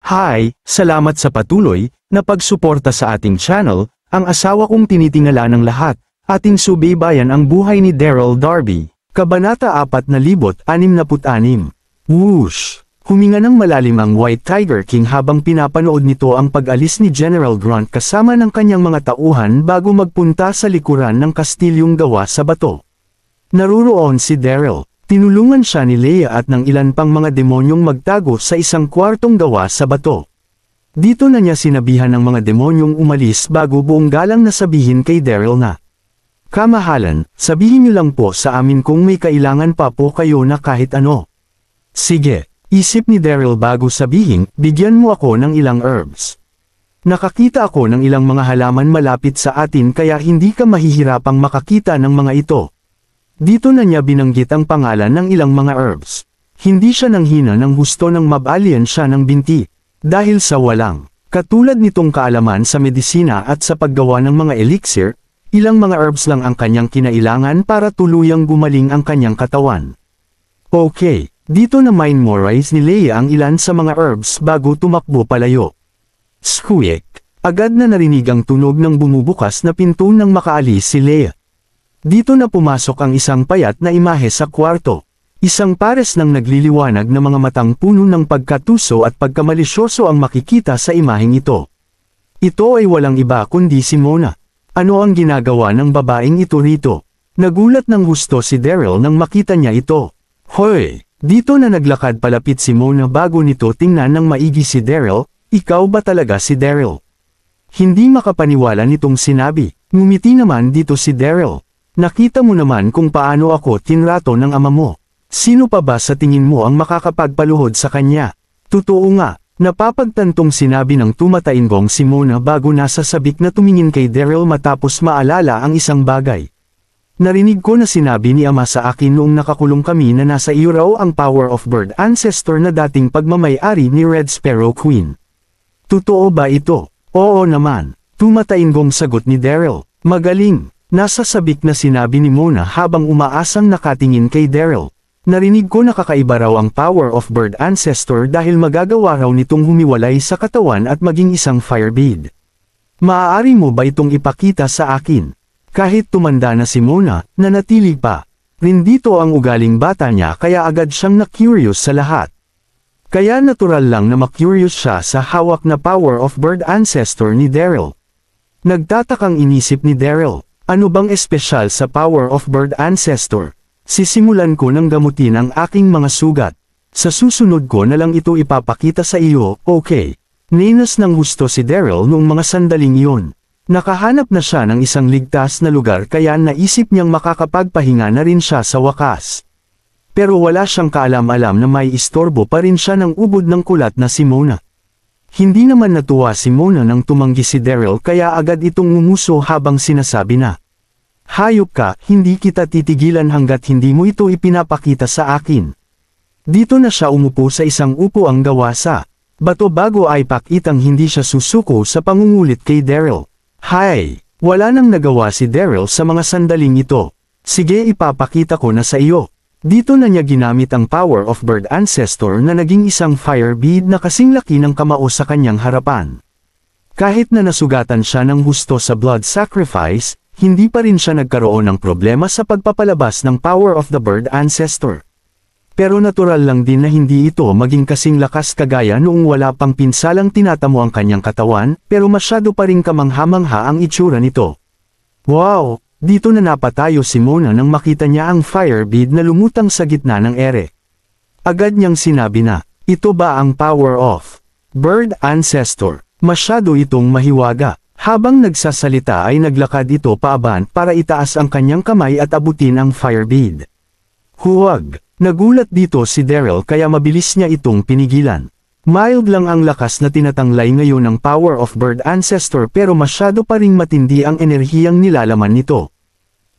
Hi, salamat sa patuloy na pagsuporta sa ating channel. Ang asawa kong tinitingala ng lahat, ating subaybayan ang buhay ni Daryl Darby. Kabanata 4066. Whoosh! Huminga ng malalim ang White Tiger King habang pinapanood nito ang pag-alis ni General Grunt kasama ng kanyang mga tauhan bago magpunta sa likuran ng kastilyong gawa sa bato. Naruroon si Daryl. Tinulungan siya ni Leia at ng ilan pang mga demonyong magtago sa isang kwartong gawa sa bato. Dito na niya sinabihan ng mga demonyong umalis bago buong galang na sabihin kay Daryl na, "Kamahalan, sabihin niyo lang po sa amin kung may kailangan pa po kayo na kahit ano." "Sige," isip ni Daryl bago sabihin, "bigyan mo ako ng ilang herbs. Nakakita ako ng ilang mga halaman malapit sa atin kaya hindi ka mahihirapang makakita ng mga ito." Dito na niya binanggit ang pangalan ng ilang mga herbs. Hindi siya nanghina ng husto ng mabalyan siya ng binti. Dahil sa walang katulad nitong kaalaman sa medisina at sa paggawa ng mga elixir, ilang mga herbs lang ang kanyang kinailangan para tuluyang gumaling ang kanyang katawan. Okay, dito na memorize ni Leia ang ilan sa mga herbs bago tumakbo palayo. Squeak! Agad na narinig ang tunog ng bumubukas na pinto nang makaalis si Leia. Dito na pumasok ang isang payat na imahe sa kwarto. Isang pares ng nagliliwanag na mga matang puno ng pagkatuso at pagkamalisyoso ang makikita sa imaheng ito. Ito ay walang iba kundi si Mona. Ano ang ginagawa ng babaeng ito rito? Nagulat ng husto si Daryl nang makita niya ito. Hoy! Dito na naglakad palapit si Mona bago nito tingnan ng maigi si Daryl. Ikaw ba talaga si Daryl? Hindi makapaniwala nitong sinabi. Ngumiti naman dito si Daryl. Nakita mo naman kung paano ako tinrato ng ama mo. Sino pa ba sa tingin mo ang makakapagpaluhod sa kanya? Totoo nga, napapagtantong sinabi ng tumatainggong si Mona bago nasasabik na tumingin kay Daryl matapos maalala ang isang bagay. Narinig ko na sinabi ni ama sa akin noong nakakulong kami na nasa iyo raw ang power of bird ancestor na dating pagmamay-ari ni Red Sparrow Queen. Totoo ba ito? Oo naman, tumatainggong sagot ni Daryl. Magaling. Nasasabik na sinabi ni Mona habang umaasang nakatingin kay Daryl. Narinig ko na kakaiba raw ang power of bird ancestor dahil magagawa raw nitong humiwalay sa katawan at maging isang firebead. Maaari mo ba itong ipakita sa akin? Kahit tumanda na si Mona, nanatili pa rin dito ang ugaling bata niya kaya agad siyang na-curious sa lahat. Kaya natural lang na ma-curious siya sa hawak na power of bird ancestor ni Daryl. Nagtatakang inisip ni Daryl. Ano bang espesyal sa power of bird ancestor? Sisimulan ko ng gamutin ang aking mga sugat. Sa susunod ko na lang ito ipapakita sa iyo, okay? Ninas ng husto si Daryl noong mga sandaling iyon. Nakahanap na siya ng isang ligtas na lugar kaya naisip niyang makakapagpahinga na rin siya sa wakas. Pero wala siyang kaalam-alam na may istorbo pa rin siya ng ubod ng kulat na si Mona. Hindi naman natuwa si Mona nang tumanggi si Daryl kaya agad itong umuso habang sinasabi na, "Hayop ka, hindi kita titigilan hanggat hindi mo ito ipinapakita sa akin." Dito na siya umupo sa isang upuang gawa sa bato bago ay pakitang hindi siya susuko sa pangungulit kay Daryl. Hay! Wala nang nagawa si Daryl sa mga sandaling ito. Sige, ipapakita ko na sa iyo. Dito na niya ginamit ang power of bird ancestor na naging isang firebead na kasing laki ng kamao sa kanyang harapan. Kahit na nasugatan siya ng husto sa blood sacrifice, hindi pa rin siya nagkaroon ng problema sa pagpapalabas ng power of the bird ancestor. Pero natural lang din na hindi ito maging kasing lakas kagaya noong wala pang pinsalang tinatamo ang kanyang katawan, pero masyado pa rin kamangha-mangha ang itsura nito. Wow! Dito na napatayo si Mona nang makita niya ang firebead na lumutang sa gitna ng ere. Agad niyang sinabi na, "Ito ba ang power of bird ancestor?" Masyado itong mahiwaga. Habang nagsasalita ay naglakad ito paaban para itaas ang kanyang kamay at abutin ang firebead. Huwag! Nagulat dito si Daryl kaya mabilis niya itong pinigilan. Mild lang ang lakas na tinatanglay ngayon ng power of bird ancestor pero masyado pa ring matindi ang enerhiyang nilalaman nito.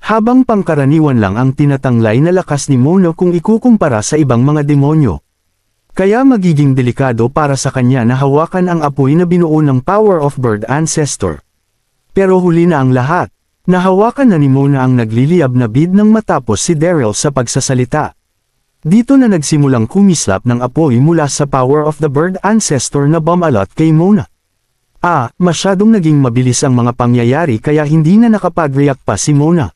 Habang pangkaraniwan lang ang tinatanglay na lakas ni Mona kung ikukumpara sa ibang mga demonyo. Kaya magiging delikado para sa kanya na hawakan ang apoy na binuo ng power of bird ancestor. Pero huli na ang lahat. Nahawakan na ni Mona ang nagliliyab na bead nang matapos si Daryl sa pagsasalita. Dito na nagsimulang kumislap ng apoy mula sa power of the bird ancestor na bumalot kay Mona. Masyadong naging mabilis ang mga pangyayari kaya hindi na nakapag-react pa si Mona.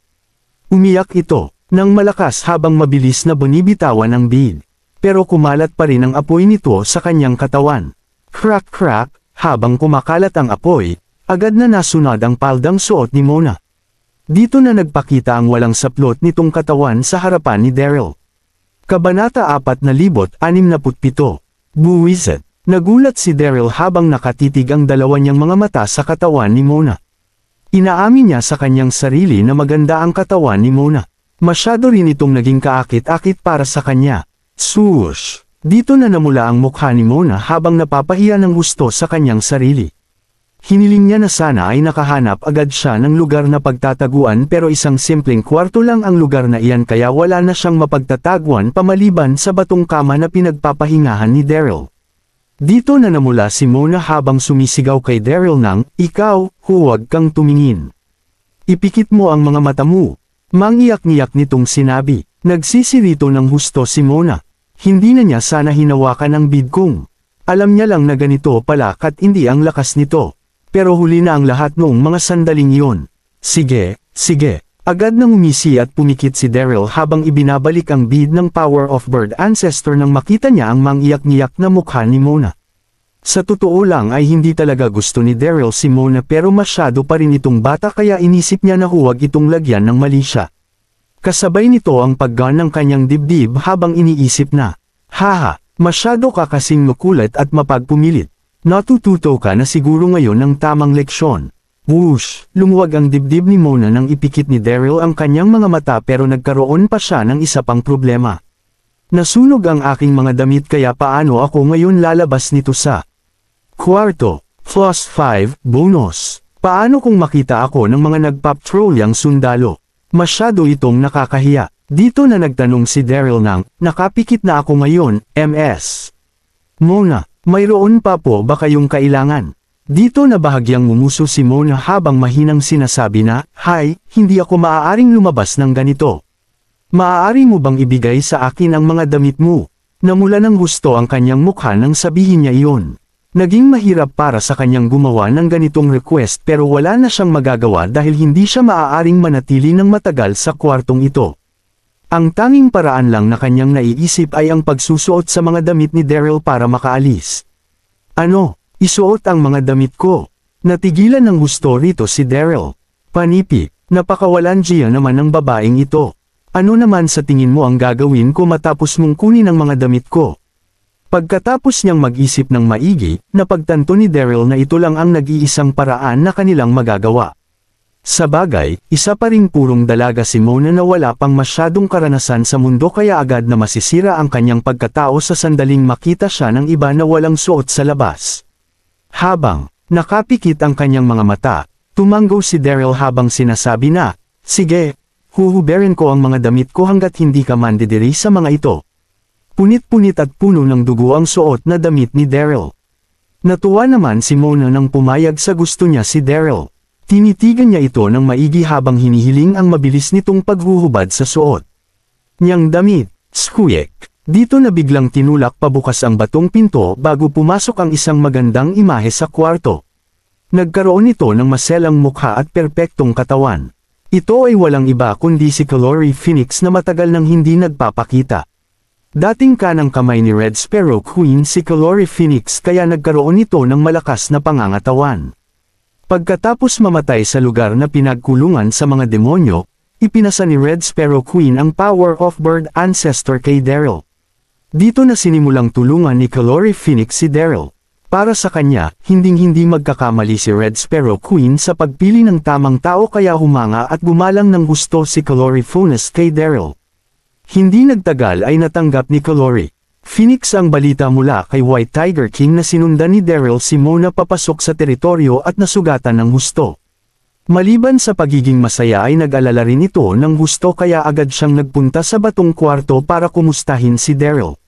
Umiyak ito, nang malakas habang mabilis na bunibitawan ang bead. Pero kumalat pa rin ang apoy nito sa kanyang katawan. Crack crack, habang kumakalat ang apoy, agad na nasunod ang paldang suot ni Mona. Dito na nagpakita ang walang saplot nitong katawan sa harapan ni Daryl. Kabanata 4067. Buwisit. Nagulat si Daryl habang nakatitig ang dalawa niyang mga mata sa katawan ni Mona. Inaamin niya sa kanyang sarili na maganda ang katawan ni Mona. Masyado rin itong naging kaakit-akit para sa kanya. Swoosh! Dito na namula ang mukha ni Mona habang napapahiya ng gusto sa kanyang sarili. Hiniling niya na sana ay nakahanap agad siya ng lugar na pagtataguan pero isang simpleng kwarto lang ang lugar na iyan kaya wala na siyang mapagtataguan pamaliban sa batong kama na pinagpapahingahan ni Daryl. Dito na namula si Mona habang sumisigaw kay Daryl ng, "Ikaw, huwag kang tumingin. Ipikit mo ang mga mata mo." Mangiyak-ngiyak nitong sinabi. Nagsisirito ng husto si Mona. Hindi na niya sana hinawakan ang bead kung alam niya lang na ganito pala kat hindi ang lakas nito. Pero huli na ang lahat noong mga sandaling iyon. Sige. Agad nang umisi at pumikit si Daryl habang ibinabalik ang bead ng power of bird ancestor nang makita niya ang mangiyak-ngiyak na mukha ni Mona. Sa totoo lang ay hindi talaga gusto ni Daryl si Mona pero masyado pa rin itong bata kaya inisip niya na huwag itong lagyan ng mali siya. Kasabay nito ang paggan ng kanyang dibdib habang iniisip na, "Haha, masyado ka kasing makulit at mapagpumilit. Natututo ka na siguro ngayon ng tamang leksyon." Whoosh! Lumuwag ang dibdib ni Mona nang ipikit ni Daryl ang kanyang mga mata pero nagkaroon pa siya ng isa pang problema. Nasunog ang aking mga damit kaya paano ako ngayon lalabas nito sa kwarto? +5, bonus. Paano kung makita ako ng mga nagpapatrolyang sundalo? Masyado itong nakakahiya. Dito na nagtanong si Daryl ng, "Nakapikit na ako ngayon, MS. Mona, mayroon pa po ba kayong kailangan?" Dito na bahagyang ngumuso si Mona habang mahinang sinasabi na, "Hay, hindi ako maaaring lumabas ng ganito. Maaari mo bang ibigay sa akin ang mga damit mo?" Namula ng gusto ang kanyang mukha nang sabihin niya iyon. Naging mahirap para sa kanyang gumawa ng ganitong request pero wala na siyang magagawa dahil hindi siya maaaring manatili ng matagal sa kwartong ito. Ang tanging paraan lang na kanyang naiisip ay ang pagsusuot sa mga damit ni Daryl para makaalis. "Ano? Isuot ang mga damit ko." Natigilan ng gusto rito si Daryl. "Panipi, napakawalan diya naman ng babaeng ito. Ano naman sa tingin mo ang gagawin ko matapos mong kunin ang mga damit ko?" Pagkatapos niyang mag-isip ng maigi, napagtanto ni Daryl na ito lang ang nag-iisang paraan na kanilang magagawa. Sa bagay, isa pa ring purong dalaga si Mona na wala pang masyadong karanasan sa mundo kaya agad na masisira ang kanyang pagkatao sa sandaling makita siya ng iba na walang suot sa labas. Habang nakapikit ang kanyang mga mata, tumanggo si Daryl habang sinasabi na, "Sige, huhuberin ko ang mga damit ko hanggat hindi ka mandidiri sa mga ito." Punit-punit at puno ng dugo ang suot na damit ni Daryl. Natuwa naman si Mona nang pumayag sa gusto niya si Daryl. Tinitigan niya ito ng maigi habang hinihiling ang mabilis nitong paghuhubad sa suot niyang damit. Squeak! Dito na biglang tinulak pabukas ang batong pinto bago pumasok ang isang magandang imahe sa kwarto. Nagkaroon ito ng maselang mukha at perpektong katawan. Ito ay walang iba kundi si Calori Phoenix na matagal nang hindi nagpapakita. Dating kanang kamay ni Red Sparrow Queen si Calori Phoenix kaya nagkaroon ito ng malakas na pangangatawan. Pagkatapos mamatay sa lugar na pinagkulungan sa mga demonyo, ipinasa ni Red Sparrow Queen ang power of bird ancestor kay Daryl. Dito na sinimulang tulungan ni Calori Phoenix si Daryl. Para sa kanya, hinding-hindi magkakamali si Red Sparrow Queen sa pagpili ng tamang tao kaya humanga at gumalang ng gusto si Calori Phoenix kay Daryl. Hindi nagtagal ay natanggap ni Calori Phoenix ang balita mula kay White Tiger King na sinundan ni Daryl si Mona papasok sa teritoryo at nasugatan ng husto. Maliban sa pagiging masaya ay nag-alala rin ito ng husto kaya agad siyang nagpunta sa batong kwarto para kumustahin si Daryl.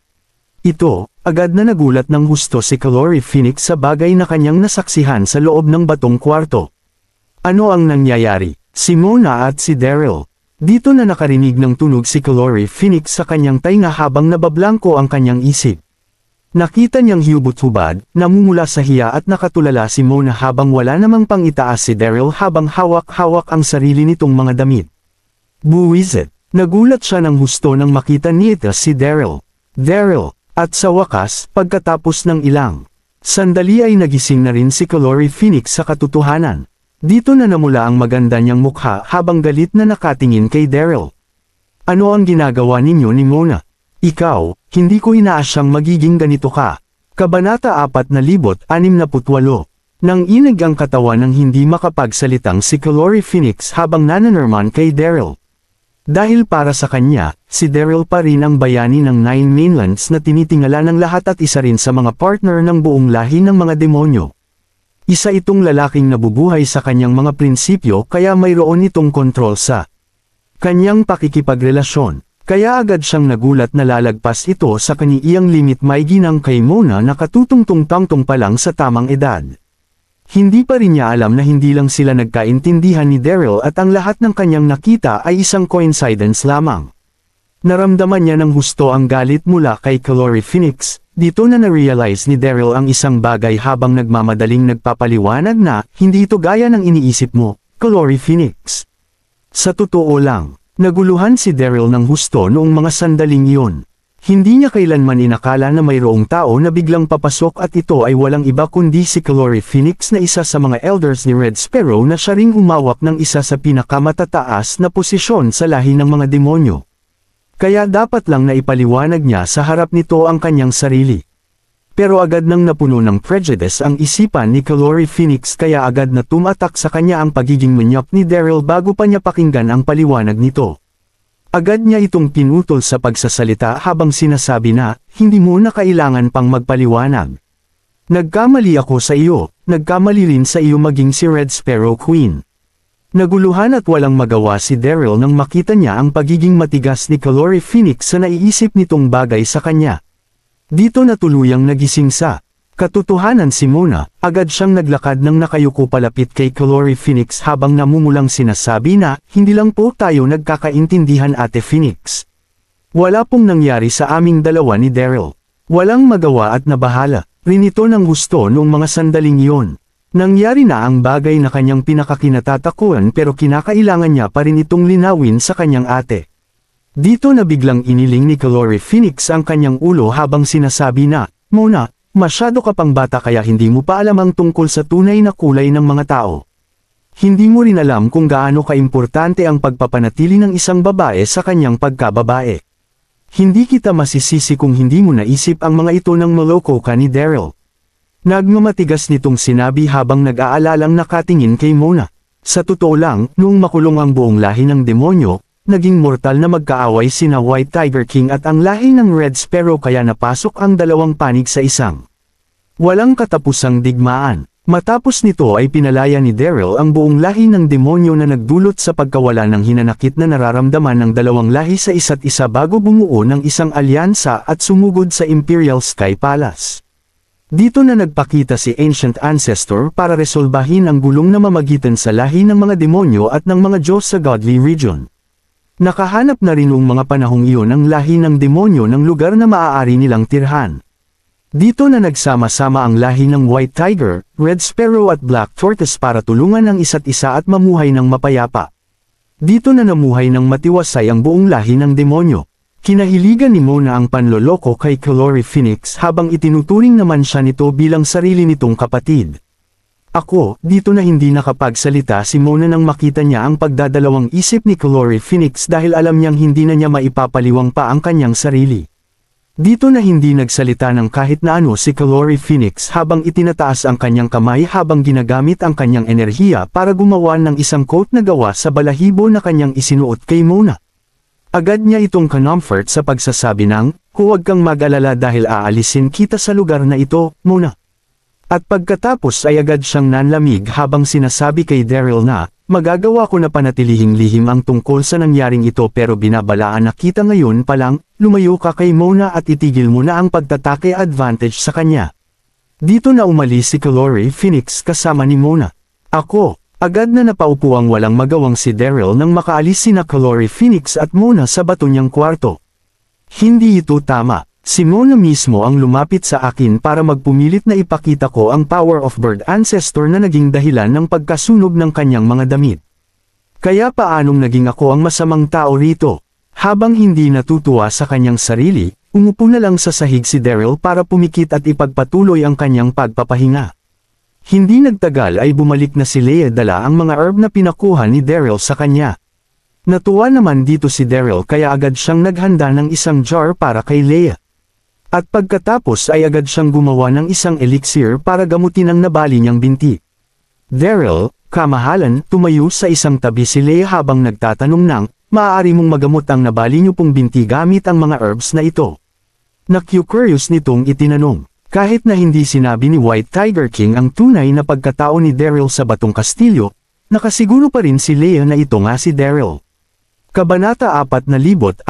Ito, agad na nagulat ng husto si Calori Phoenix sa bagay na kanyang nasaksihan sa loob ng batong kwarto. Ano ang nangyayari? Si Mona at si Daryl. Dito na nakarinig ng tunog si Calore Phoenix sa kanyang tainga habang nabablangko ang kanyang isip. Nakita niyang hubot-hubad, namumula sa hiya at nakatulala si Mona habang wala namang pang-itaas si Daryl habang hawak-hawak ang sarili nitong mga damit. Buwisit, nagulat siya ng husto nang makita niya si Daryl. At sa wakas, pagkatapos ng ilang sandali ay nagising na rin si Calore Phoenix sa katotohanan. Dito na namula ang maganda niyang mukha habang galit na nakatingin kay Daryl. Ano ang ginagawa ninyo ni Mona? Ikaw, hindi ko inaasyang magiging ganito ka. Kabanata 4068. Nang inig ang katawan ng hindi makapagsalitang si Calore Phoenix habang nananarman kay Daryl. Dahil para sa kanya, si Daryl pa rin ang bayani ng Nine Mainlands na tinitingala ng lahat at isa rin sa mga partner ng buong lahi ng mga demonyo. Isa itong lalaking nabubuhay sa kanyang mga prinsipyo kaya mayroon itong kontrol sa kanyang pakikipagrelasyon. Kaya agad siyang nagulat na lalagpas ito sa kaniyang limit may ginang kay Mona na katutungtong-tangtong pa lang sa tamang edad. Hindi pa rin niya alam na hindi lang sila nagkaintindihan ni Daryl at ang lahat ng kanyang nakita ay isang coincidence lamang. Naramdaman niya ng husto ang galit mula kay Calore Phoenix. Dito na na-realize ni Daryl ang isang bagay habang nagmamadaling nagpapaliwanag na hindi ito gaya ng iniisip mo, Calore Phoenix. Sa totoo lang, naguluhan si Daryl ng husto noong mga sandaling iyon. Hindi niya kailanman inakala na mayroong tao na biglang papasok at ito ay walang iba kundi si Calore Phoenix na isa sa mga elders ni Red Sparrow na siya ring humawak ng isa sa pinakamatataas na posisyon sa lahi ng mga demonyo. Kaya dapat lang na ipaliwanag niya sa harap nito ang kanyang sarili. Pero agad nang napuno ng prejudice ang isipan ni Calore Phoenix kaya agad na tumatak sa kanya ang pagiging manyap ni Daryl bago pa niya pakinggan ang paliwanag nito. Agad niya itong pinutol sa pagsasalita habang sinasabi na, hindi mo na kailangan pang magpaliwanag. Nagkamali ako sa iyo, nagkamali rin sa iyo maging si Red Sparrow Queen. Naguluhan at walang magawa si Daryl nang makita niya ang pagiging matigas ni Calore Phoenix sa naiisip nitong bagay sa kanya. Dito na tuluyang nagising sa katotohanan si Mona, agad siyang naglakad nang nakayuko palapit kay Calore Phoenix habang namumulang sinasabi na, hindi lang po tayo nagkakaintindihan Ate Phoenix. Wala pong nangyari sa aming dalawa ni Daryl. Walang magawa at nabahala, rin ito ng gusto noong mga sandaling iyon. Nangyari na ang bagay na kanyang pinakakinatatakuan pero kinakailangan niya pa rin itong linawin sa kanyang ate. Dito na biglang iniling ni Calore Phoenix ang kanyang ulo habang sinasabi na, Mona, masyado ka pang bata kaya hindi mo pa alam ang tungkol sa tunay na kulay ng mga tao. Hindi mo rin alam kung gaano kaimportante ang pagpapanatili ng isang babae sa kanyang pagkababae. Hindi kita masisisi kung hindi mo naisip ang mga ito nang maloko ka ni Daryl. Nagmamatigas nitong sinabi habang nag-aalalang nakatingin kay Mona. Sa totoo lang, noong makulong ang buong lahi ng demonyo, naging mortal na magkaaway sina White Tiger King at ang lahi ng Red Sparrow kaya napasok ang dalawang panig sa isang walang katapusang digmaan. Matapos nito ay pinalaya ni Daryl ang buong lahi ng demonyo na nagdulot sa pagkawala ng hinanakit na nararamdaman ng dalawang lahi sa isa't isa bago bumuo ng isang alyansa at sumugod sa Imperial Sky Palace. Dito na nagpakita si Ancient Ancestor para resolbahin ang gulong na mamagitan sa lahi ng mga demonyo at ng mga Diyos sa Godly Region. Nakahanap na rin noong mga panahong iyon ang lahi ng demonyo ng lugar na maaari nilang tirhan. Dito na nagsama-sama ang lahi ng White Tiger, Red Sparrow at Black Tortoise para tulungan ang isa't isa at mamuhay ng mapayapa. Dito na namuhay ng matiwasay ang buong lahi ng demonyo. Kinahiligan ni Mona ang panloloko kay Calore Phoenix habang itinuturing naman siya nito bilang sarili nitong kapatid. Dito na hindi nakapagsalita si Mona nang makita niya ang pagdadalawang isip ni Calore Phoenix dahil alam niyang hindi na niya maipapaliwang pa ang kanyang sarili. Dito na hindi nagsalita ng kahit na ano si Calore Phoenix habang itinataas ang kanyang kamay habang ginagamit ang kanyang enerhiya para gumawa ng isang coat na gawa sa balahibo na kanyang isinuot kay Mona. Agad niya itong comfort sa pagsasabi ng, huwag kang mag-alala dahil aalisin kita sa lugar na ito, Mona. At pagkatapos ay agad siyang nanlamig habang sinasabi kay Daryl na, magagawa ko na panatilihing lihim ang tungkol sa nangyaring ito pero binabalaan na kita ngayon pa lang, lumayo ka kay Mona at itigil mo na ang pagtatake advantage sa kanya. Dito na umalis si Calore Phoenix kasama ni Mona. Agad na napaupo ang walang magawang si Daryl nang makaalis sina Calori Phoenix at Mona sa bato niyang kwarto. Hindi ito tama. Si Mona mismo ang lumapit sa akin para magpumilit na ipakita ko ang power of bird ancestor na naging dahilan ng pagkasunog ng kanyang mga damit. Kaya paanong naging ako ang masamang tao rito? Habang hindi natutuwa sa kanyang sarili, umupo na lang sa sahig si Daryl para pumikit at ipagpatuloy ang kanyang pagpapahinga. Hindi nagtagal ay bumalik na si Leia dala ang mga herb na pinakuha ni Daryl sa kanya. Natuwa naman dito si Daryl kaya agad siyang naghanda ng isang jar para kay Leia. At pagkatapos ay agad siyang gumawa ng isang elixir para gamutin ang nabali niyang binti. Daryl, kamahalan, tumayo sa isang tabi si Leia habang nagtatanong ng, maaari mong magamot ang nabali niyo pong binti gamit ang mga herbs na ito. Na-curious nitong itinanong. Kahit na hindi sinabi ni White Tiger King ang tunay na pagkatao ni Daryl sa Batong Kastilyo, nakasiguro pa rin si Leia na ito nga si Daryl. Kabanata 4,069.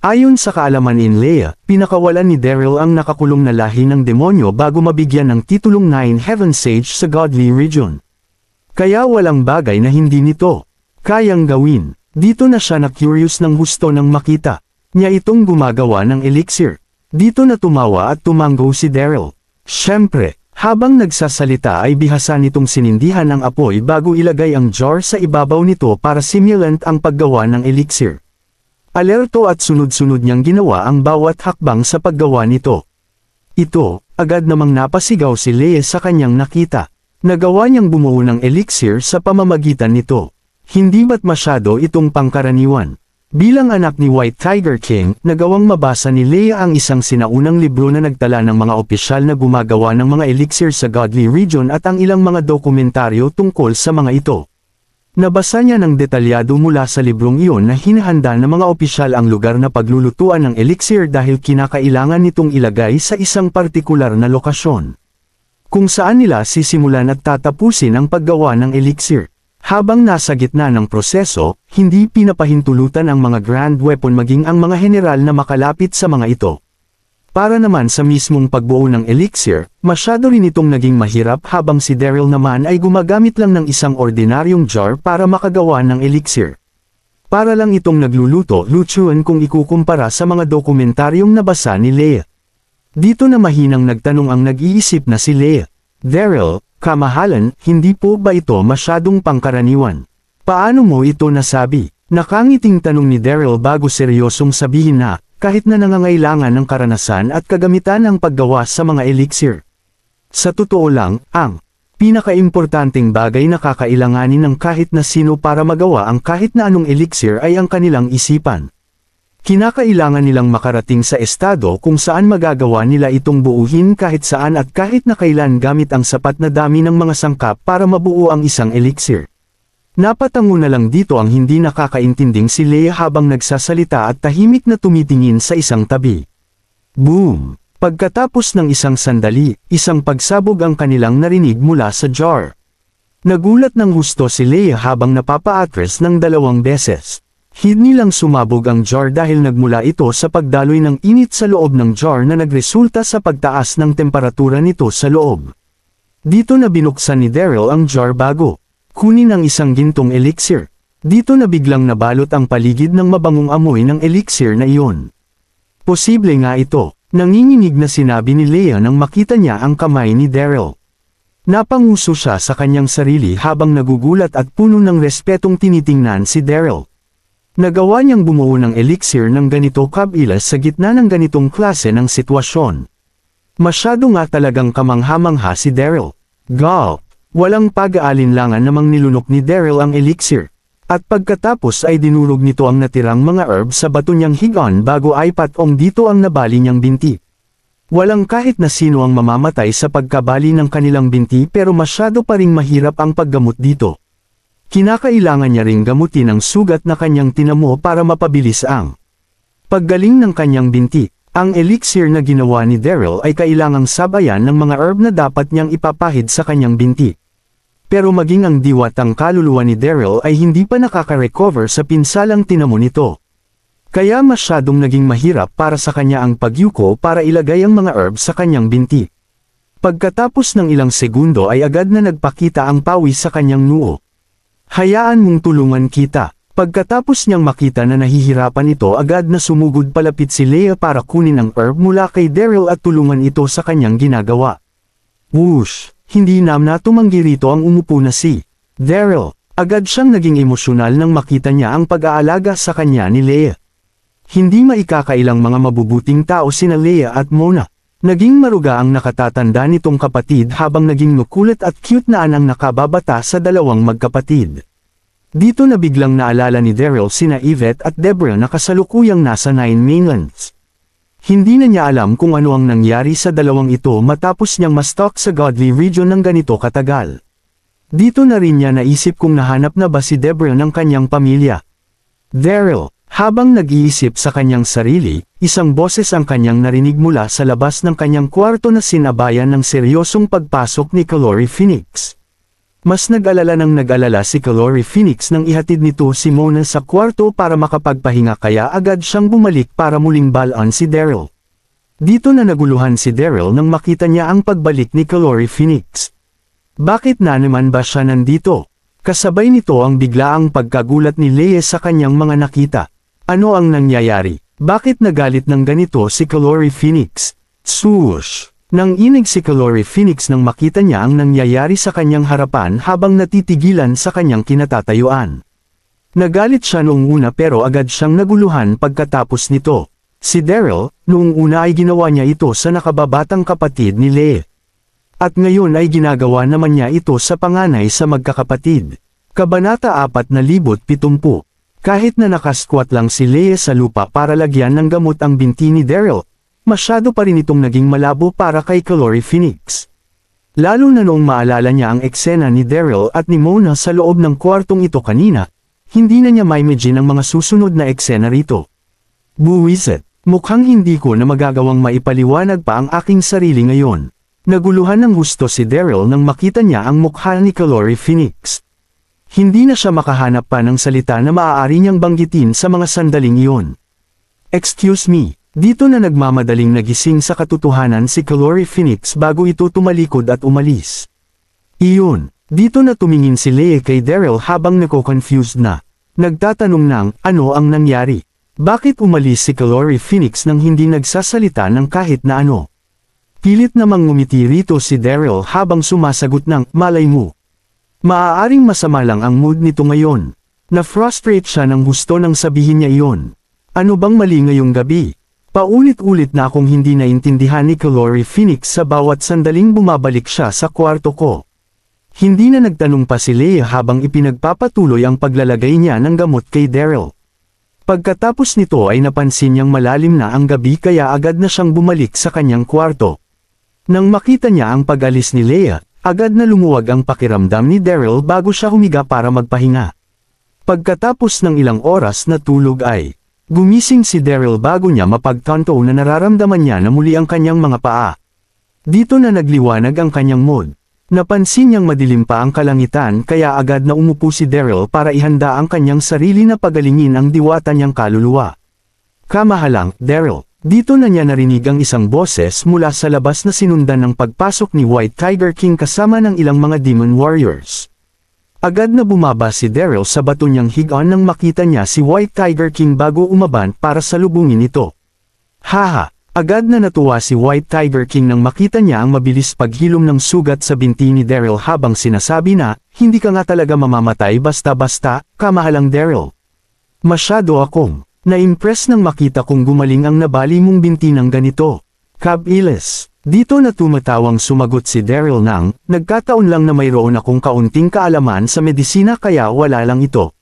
Ayon sa kaalaman in Leia, pinakawalan ni Daryl ang nakakulong na lahi ng demonyo bago mabigyan ng titulong 9 Heaven Sage sa Godly Region. Kaya walang bagay na hindi nito kayang gawin. Dito na siya na-curious ng gusto ng makita niya itong gumagawa ng elixir. Dito na tumawa at tumanggo si Daryl. Siyempre, habang nagsasalita ay bihasa nitong sinindihan ang apoy bago ilagay ang jar sa ibabaw nito para simulant ang paggawa ng elixir. Alerto at sunod-sunod niyang ginawa ang bawat hakbang sa paggawa nito. Ito, agad namang napasigaw si Leia sa kanyang nakita. Nagawa niyang bumuo ng elixir sa pamamagitan nito. Hindi ba't masyado itong pangkaraniwan? Bilang anak ni White Tiger King, nagawang mabasa ni Leia ang isang sinaunang libro na nagtala ng mga opisyal na gumagawa ng mga elixir sa Godly Region at ang ilang mga dokumentaryo tungkol sa mga ito. Nabasa niya ng detalyado mula sa librong iyon na hinahanda ng mga opisyal ang lugar na paglulutuan ng elixir dahil kinakailangan nitong ilagay sa isang partikular na lokasyon, kung saan nila sisimulan at tatapusin ang paggawa ng elixir. Habang nasa gitna ng proseso, hindi pinapahintulutan ang mga grand weapon maging ang mga general na makalapit sa mga ito. Para naman sa mismong pagbuo ng elixir, masyado rin itong naging mahirap habang si Daryl naman ay gumagamit lang ng isang ordinaryong jar para makagawa ng elixir. Para lang itong nagluluto-lutuan kung ikukumpara sa mga dokumentaryong nabasa ni Leia. Dito na mahinang nagtanong ang nag-iisip na si Leia. Daryl, kamahalan, hindi po ba ito masyadong pangkaraniwan? Paano mo ito nasabi? Nakangiting tanong ni Daryl bago seryosong sabihin na, kahit na nangangailangan ng karanasan at kagamitan ang paggawa sa mga elixir. Sa totoo lang, ang pinakaimportanteng bagay na kakailanganin ng kahit na sino para magawa ang kahit na anong elixir ay ang kanilang isipan. Kinakailangan nilang makarating sa estado kung saan magagawa nila itong buuhin kahit saan at kahit na kailan gamit ang sapat na dami ng mga sangkap para mabuo ang isang elixir. Napatango na lang dito ang hindi nakakaintinding si Leia habang nagsasalita at tahimik na tumitingin sa isang tabi. Boom! Pagkatapos ng isang sandali, isang pagsabog ang kanilang narinig mula sa jar. Nagulat ng gusto si Leia habang napapa-atras ng 2 beses. Hindi lang sumabog ang jar dahil nagmula ito sa pagdaloy ng init sa loob ng jar na nagresulta sa pagtaas ng temperatura nito sa loob. Dito na binuksan ni Daryl ang jar bago kunin ang isang gintong elixir. Dito na biglang nabalot ang paligid ng mabangong amoy ng elixir na iyon. Posible nga ito, nanginginig na sinabi ni Leia nang makita niya ang kamay ni Daryl. Napanguso siya sa kanyang sarili habang nagugulat at puno ng respetong tinitingnan si Daryl. Nagawa niyang bumuo ng elixir ng ganito kabilas sa gitna ng ganitong klase ng sitwasyon. Masyado nga talagang kamangha-mangha si Daryl. Gulp! Walang pag-aalinlangan namang nilunok ni Daryl ang elixir. At pagkatapos ay dinurog nito ang natirang mga herbs sa bato niyang higon bago ay patong dito ang nabali niyang binti. Walang kahit na sino ang mamamatay sa pagkabali ng kanilang binti pero masyado pa ring mahirap ang paggamot dito. Kinakailangan niya ring gamutin ang sugat na kanyang tinamo para mapabilis ang paggaling ng kanyang binti. Ang elixir na ginawa ni Daryl ay kailangang sabayan ng mga herb na dapat niyang ipapahid sa kanyang binti. Pero maging ang diwat ang kaluluwa ni Daryl ay hindi pa nakaka-recover sa pinsalang tinamo nito. Kaya masyadong naging mahirap para sa kanya ang pagyuko para ilagay ang mga herbs sa kanyang binti. Pagkatapos ng ilang segundo ay agad na nagpakita ang pawis sa kanyang noo. Hayaan mong tulungan kita. Pagkatapos niyang makita na nahihirapan ito agad na sumugod palapit si Leia para kunin ang herb mula kay Daryl at tulungan ito sa kanyang ginagawa. Whoosh! Hindi na tumanggi rito ang umupo na si Daryl. Agad siyang naging emosyonal nang makita niya ang pag-aalaga sa kanya ni Leia. Hindi maikakailang mga mabubuting tao sina Leia at Mona. Naging maruga ang nakatatanda nitong kapatid habang naging makulit at cute na anang nakababata sa dalawang magkapatid. Dito na biglang naalala ni Daryl sina Yvette at Deborah na kasalukuyang nasa Nine Mainlands. Hindi na niya alam kung ano ang nangyari sa dalawang ito matapos niyang ma-stalk sa Godly Region ng ganito katagal. Dito na rin niya naisip kung nahanap na ba si Deborah ng kanyang pamilya. Daryl. Habang nag-iisip sa kanyang sarili, isang boses ang kanyang narinig mula sa labas ng kanyang kwarto na sinabayan ng seryosong pagpasok ni Calore Phoenix. Mas nag-alala si Calore Phoenix nang ihatid nito si Mona sa kwarto para makapagpahinga kaya agad siyang bumalik para muling balaan si Daryl. Dito na naguluhan si Daryl nang makita niya ang pagbalik ni Calore Phoenix. Bakit na naman ba siya nandito? Kasabay nito ang biglaang pagkagulat ni Leia sa kanyang mga nakita. Ano ang nangyayari? Bakit nagalit ng ganito si Calore Phoenix? Swoosh! Nang inig si Calore Phoenix nang makita niya ang nangyayari sa kanyang harapan habang natitigilan sa kanyang kinatatayuan. Nagalit siya noong una pero agad siyang naguluhan pagkatapos nito. Si Daryl, noong una ay ginawa niya ito sa nakababatang kapatid ni Leia. At ngayon ay ginagawa naman niya ito sa panganay sa magkakapatid. Kabanata 470. Kahit na nakasquat lang si Leia sa lupa para lagyan ng gamot ang binti ni Daryl, masyado pa rin itong naging malabo para kay Calore Phoenix. Lalo na noong maalala niya ang eksena ni Daryl at ni Mona sa loob ng kwartong ito kanina, hindi na niya ma-imagine ang mga susunod na eksena rito. Buwisit, mukhang hindi ko na magagawang maipaliwanag pa ang aking sarili ngayon. Naguluhan ng gusto si Daryl nang makita niya ang mukha ni Calore Phoenix. Hindi na siya makahanap pa ng salita na maaari niyang banggitin sa mga sandaling iyon. Excuse me, dito na nagmamadaling nagising sa katotohanan si Calore Phoenix bago ito tumalikod at umalis. Iyon, dito na tumingin si Leia kay Daryl habang nako-confused na. Nagtatanong ng, ano ang nangyari? Bakit umalis si Calore Phoenix nang hindi nagsasalita ng kahit na ano? Pilit namang ngumiti rito si Daryl habang sumasagot ng, malay mo. Maaaring masama lang ang mood nito ngayon. Na-frustrate siya nang gusto nang sabihin niya iyon. Ano bang mali ngayong gabi? Paulit-ulit na akong hindi naintindihan ni Calore Phoenix sa bawat sandaling bumabalik siya sa kwarto ko. Hindi na nagtanong pa si Leia habang ipinagpapatuloy ang paglalagay niya ng gamot kay Daryl. Pagkatapos nito ay napansin niyang malalim na ang gabi kaya agad na siyang bumalik sa kanyang kwarto. Nang makita niya ang pag-alis ni Leia, agad na lumuwag ang pakiramdam ni Daryl bago siya humiga para magpahinga. Pagkatapos ng ilang oras na tulog ay, gumising si Daryl bago niya mapagtanto na nararamdaman niya na muli ang kanyang mga paa. Dito na nagliwanag ang kanyang mood. Napansin niyang madilim pa ang kalangitan kaya agad na umupo si Daryl para ihanda ang kanyang sarili na pagalingin ang diwata niyang kaluluwa. Kamahalang, Daryl. Dito na niya narinig ang isang boses mula sa labas na sinundan ng pagpasok ni White Tiger King kasama ng ilang mga demon warriors. Agad na bumaba si Daryl sa bato niyang higaan nang makita niya si White Tiger King bago umaban para salubungin ito. Haha! Agad na natuwa si White Tiger King nang makita niya ang mabilis paghilom ng sugat sa binti ni Daryl habang sinasabi na, hindi ka nga talaga mamamatay basta-basta, kamahalang Daryl. Masyado akong na-impress nang makita kong gumaling ang nabali mong binti ng ganito. Kab-iles. Dito na tumatawang sumagot si Daryl nang, nagkataon lang na mayroon akong kaunting kaalaman sa medisina kaya wala lang ito.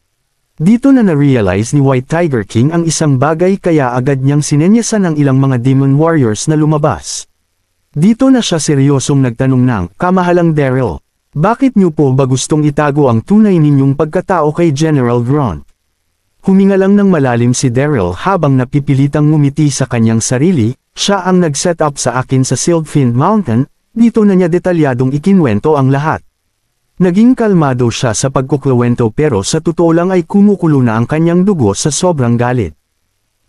Dito na na-realize ni White Tiger King ang isang bagay kaya agad niyang sinenyasan ang ilang mga demon warriors na lumabas. Dito na siya seryosong nagtanong ng, kamahalang Daryl, bakit niyo po ba gustong itago ang tunay ninyong pagkatao kay General Grunt? Huminga lang ng malalim si Daryl habang napipilitang ngumiti sa kanyang sarili, siya ang nag-set up sa akin sa Silverfield Mountain, dito na niya detalyadong ikinwento ang lahat. Naging kalmado siya sa pagkukwento pero sa totoo lang ay kumukulo na ang kanyang dugo sa sobrang galit.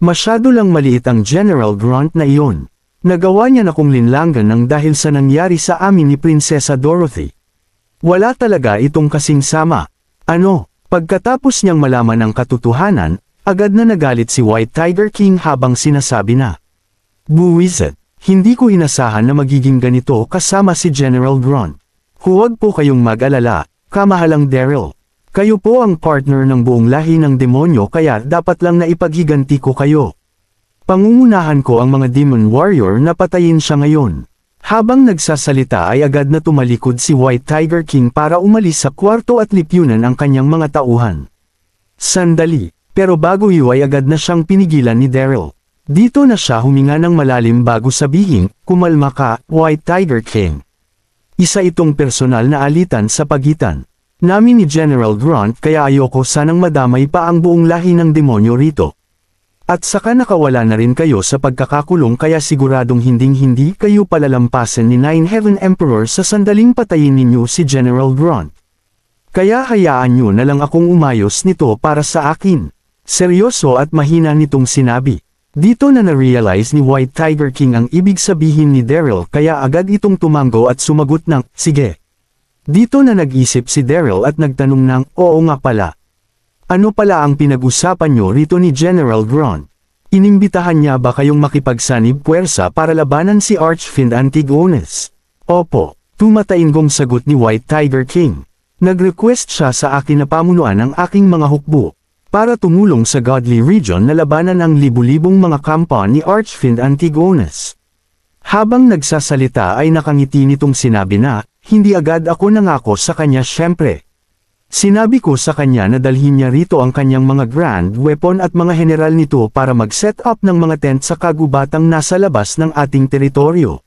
Masyado lang maliit ang General Grunt na iyon. Nagawa niya na kung linlangan ng dahil sa nangyari sa amin ni Prinsesa Dorothy. Wala talaga itong kasing sama. Ano? Pagkatapos niyang malaman ang katotohanan, agad na nagalit si White Tiger King habang sinasabi na, "Buwisit, hindi ko inasahan na magiging ganito kasama si General Grunt. Huwag po kayong mag-alala, kamahalang Daryl. Kayo po ang partner ng buong lahi ng demonyo kaya dapat lang na ipaghiganti ko kayo. Pangungunahan ko ang mga Demon Warrior na patayin siya ngayon." Habang nagsasalita ay agad na tumalikod si White Tiger King para umalis sa kwarto at lipyunan ang kanyang mga tauhan. Sandali, pero bago iyon ay agad na siyang pinigilan ni Daryl. Dito na siya huminga ng malalim bago sabihin, "Kumalma ka, White Tiger King. Isa itong personal na alitan sa pagitan namin ni General Grunt kaya ayoko sanang madamay pa ang buong lahi ng demonyo rito. At saka nakawala na rin kayo sa pagkakakulong kaya siguradong hinding-hindi kayo palalampasin ni Nine Heaven Emperor sa sandaling patayin ninyo si General Grunt. Kaya hayaan nyo na lang akong umayos nito para sa akin." Seryoso at mahina nitong sinabi. Dito na na-realize ni White Tiger King ang ibig sabihin ni Daryl kaya agad itong tumango at sumagot ng, "Sige." Dito na nag-isip si Daryl at nagtanong ng, "Oo nga pala. Ano pala ang pinag-usapan nyo rito ni General Grunt? Inimbitahan niya ba kayong makipagsanib puwersa para labanan si Archfiend Antigonus?" "Opo," tumatainggong sagot ni White Tiger King. "Nag-request siya sa akin na pamunuan ang aking mga hukbo para tumulong sa Godly Region na labanan ang libu-libong mga kampa ni Archfiend Antigonus." Habang nagsasalita ay nakangiti nitong sinabi na, "Hindi agad ako nangako sa kanya syempre. Sinabi ko sa kanya na dalhin niya rito ang kanyang mga grand weapon at mga general nito para mag-set up ng mga tent sa kagubatang nasa labas ng ating teritoryo."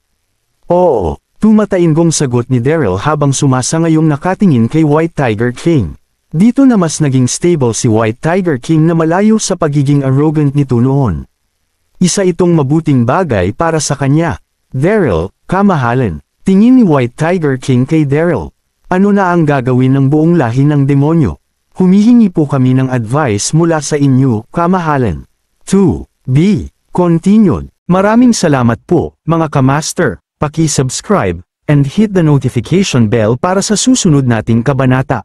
"Oo," tumatainggong sagot ni Daryl habang sumasangayong nakatingin kay White Tiger King. Dito na mas naging stable si White Tiger King na malayo sa pagiging arrogant nito noon. Isa itong mabuting bagay para sa kanya. "Daryl, kamahalan." Tingin ni White Tiger King kay Daryl. "Ano na ang gagawin ng buong lahi ng demonyo? Humihingi po kami ng advice mula sa inyo, kamahalan." 2. Continued. Maraming salamat po, mga kamaster. Paki-subscribe, and hit the notification bell para sa susunod nating kabanata.